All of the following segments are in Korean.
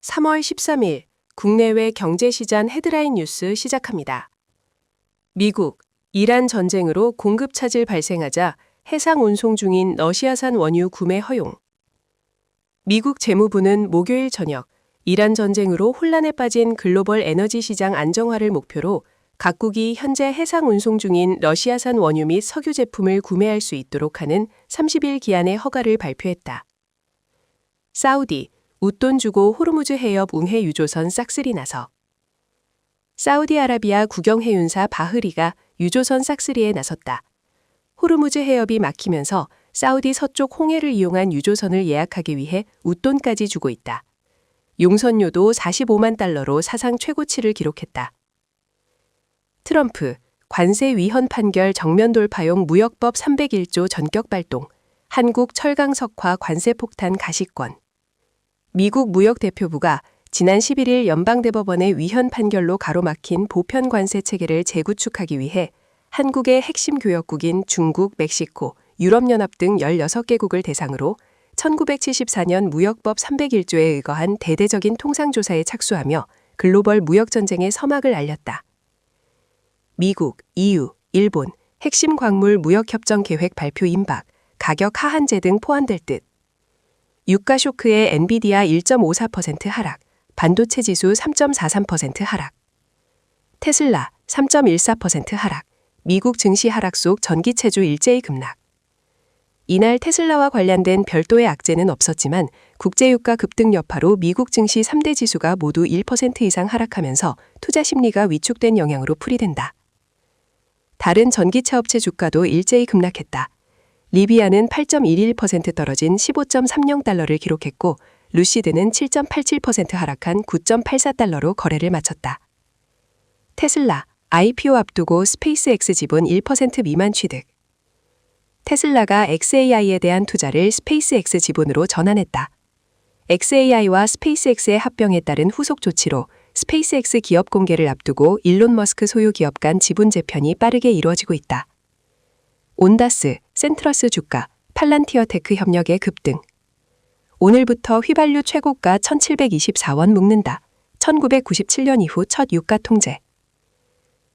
3월 13일 국내외 경제시장 헤드라인 뉴스 시작합니다. 미국, 이란 전쟁으로 공급 차질 발생하자 해상 운송 중인 러시아산 원유 구매 허용. 미국 재무부는 목요일 저녁 이란 전쟁으로 혼란에 빠진 글로벌 에너지 시장 안정화를 목표로 각국이 현재 해상 운송 중인 러시아산 원유 및 석유 제품을 구매할 수 있도록 하는 30일 기한의 허가를 발표했다. 사우디, 웃돈 주고 호르무즈 해협 운해 유조선 싹쓸이 나서. 사우디아라비아 국영해운사 바흐리가 유조선 싹쓸이에 나섰다. 호르무즈 해협이 막히면서 사우디 서쪽 홍해를 이용한 유조선을 예약하기 위해 웃돈까지 주고 있다. 용선료도 45만 달러로 사상 최고치를 기록했다. 트럼프, 관세 위헌 판결 정면 돌파용 무역법 301조 전격 발동, 한국 철강 석화 관세 폭탄 가시권. 미국 무역대표부가 지난 11일 연방대법원의 위헌 판결로 가로막힌 보편 관세 체계를 재구축하기 위해 한국의 핵심 교역국인 중국, 멕시코, 유럽연합 등 16개국을 대상으로 1974년 무역법 301조에 의거한 대대적인 통상조사에 착수하며 글로벌 무역전쟁의 서막을 알렸다. 미국, EU, 일본, 핵심 광물 무역협정 계획 발표 임박, 가격 하한제 등 포함될 듯. 유가 쇼크에 엔비디아 1.54% 하락, 반도체 지수 3.43% 하락. 테슬라 3.14% 하락, 미국 증시 하락 속 전기체주 일제히 급락. 이날 테슬라와 관련된 별도의 악재는 없었지만 국제유가 급등 여파로 미국 증시 3대 지수가 모두 1% 이상 하락하면서 투자 심리가 위축된 영향으로 풀이된다. 다른 전기차 업체 주가도 일제히 급락했다. 리비아는 8.11% 떨어진 15.30달러를 기록했고 루시드는 7.87% 하락한 9.84달러로 거래를 마쳤다. 테슬라, IPO 앞두고 스페이스X 지분 1% 미만 취득. 테슬라가 xAI에 대한 투자를 스페이스X 지분으로 전환했다. xAI와 스페이스X의 합병에 따른 후속 조치로 스페이스X 기업 공개를 앞두고 일론 머스크 소유 기업 간 지분 재편이 빠르게 이루어지고 있다. 온다스, 센트러스 주가, 팔란티어테크 협력의 급등. 오늘부터 휘발유 최고가 1,724원 묶는다. 1997년 이후 첫 유가 통제.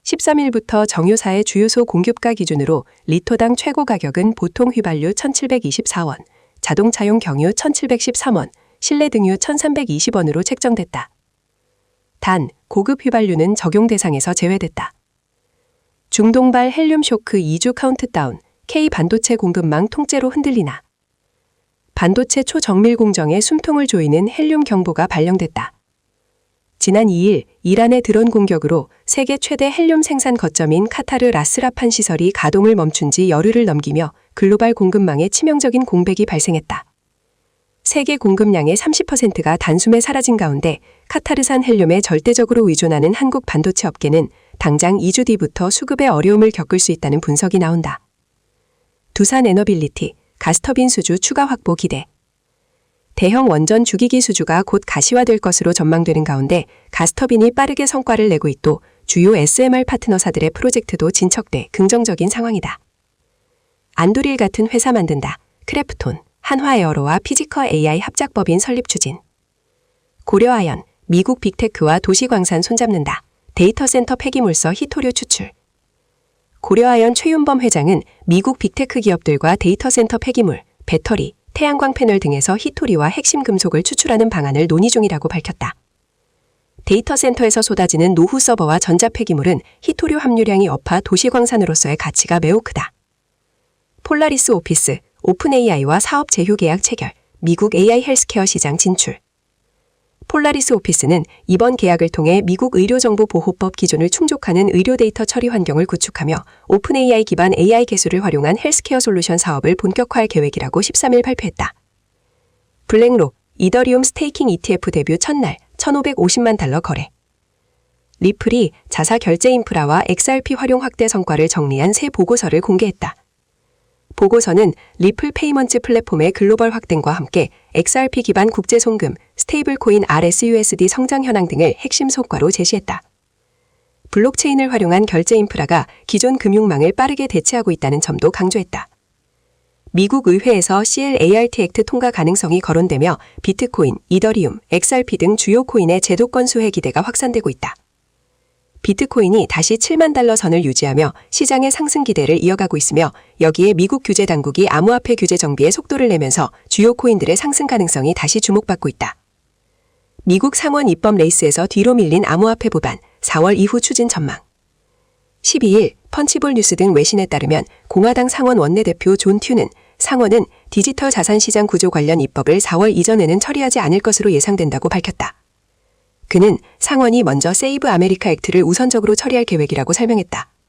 13일부터 정유사의 주유소 공급가 기준으로 리터당 최고 가격은 보통 휘발유 1,724원, 자동차용 경유 1,713원, 실내 등유 1,320원으로 책정됐다. 단, 고급 휘발유는 적용 대상에서 제외됐다. 중동발 헬륨 쇼크 2주 카운트다운, K 반도체 공급망 통째로 흔들리나. 반도체 초정밀 공정에 숨통을 조이는 헬륨 경보가 발령됐다. 지난 2일 이란의 드론 공격으로 세계 최대 헬륨 생산 거점인 카타르 라스라판 시설이 가동을 멈춘 지 열흘을 넘기며 글로벌 공급망에 치명적인 공백이 발생했다. 세계 공급량의 30%가 단숨에 사라진 가운데 카타르산 헬륨에 절대적으로 의존하는 한국 반도체 업계는 당장 2주 뒤부터 수급에 어려움을 겪을 수 있다는 분석이 나온다. 두산 에너빌리티, 가스터빈 수주 추가 확보 기대. 대형 원전 주기기 수주가 곧 가시화될 것으로 전망되는 가운데 가스터빈이 빠르게 성과를 내고 있고 주요 SMR 파트너사들의 프로젝트도 진척돼 긍정적인 상황이다. 안도릴 같은 회사 만든다. 크래프톤, 한화에어로와 피지컬 AI 합작법인 설립 추진. 고려아연, 미국 빅테크와 도시광산 손잡는다. 데이터센터 폐기물서 희토류 추출. 고려아연 최윤범 회장은 미국 빅테크 기업들과 데이터센터 폐기물, 배터리, 태양광 패널 등에서 희토리와 핵심 금속을 추출하는 방안을 논의 중이라고 밝혔다. 데이터센터에서 쏟아지는 노후 서버와 전자 폐기물은 희토류 함유량이 업하 도시광산으로서의 가치가 매우 크다. 폴라리스 오피스, 오픈 AI와 사업 제휴 계약 체결, 미국 AI 헬스케어 시장 진출. 폴라리스 오피스는 이번 계약을 통해 미국 의료정보보호법 기준을 충족하는 의료 데이터 처리 환경을 구축하며 오픈 AI 기반 AI 기술을 활용한 헬스케어 솔루션 사업을 본격화할 계획이라고 13일 발표했다. 블랙록, 이더리움 스테이킹 ETF 데뷔 첫날 1,550만 달러 거래. 리플이 자사 결제 인프라와 XRP 활용 확대 성과를 정리한 새 보고서를 공개했다. 보고서는 리플 페이먼트 플랫폼의 글로벌 확대과 함께 XRP 기반 국제 송금, 스테이블 코인 RSUSD 성장 현황 등을 핵심 성과로 제시했다. 블록체인을 활용한 결제 인프라가 기존 금융망을 빠르게 대체하고 있다는 점도 강조했다. 미국 의회에서 CLART 액트 통과 가능성이 거론되며 비트코인, 이더리움, XRP 등 주요 코인의 제도권 수혜 기대가 확산되고 있다. 비트코인이 다시 7만 달러 선을 유지하며 시장의 상승 기대를 이어가고 있으며 여기에 미국 규제 당국이 암호화폐 규제 정비에 속도를 내면서 주요 코인들의 상승 가능성이 다시 주목받고 있다. 미국 상원 입법 레이스에서 뒤로 밀린 암호화폐 법안, 4월 이후 추진 전망. 12일 펀치볼 뉴스 등 외신에 따르면 공화당 상원 원내대표 존 튜는 상원은 디지털 자산 시장 구조 관련 입법을 4월 이전에는 처리하지 않을 것으로 예상된다고 밝혔다. 그는 상원이 먼저 세이브 아메리카 액트를 우선적으로 처리할 계획이라고 설명했다.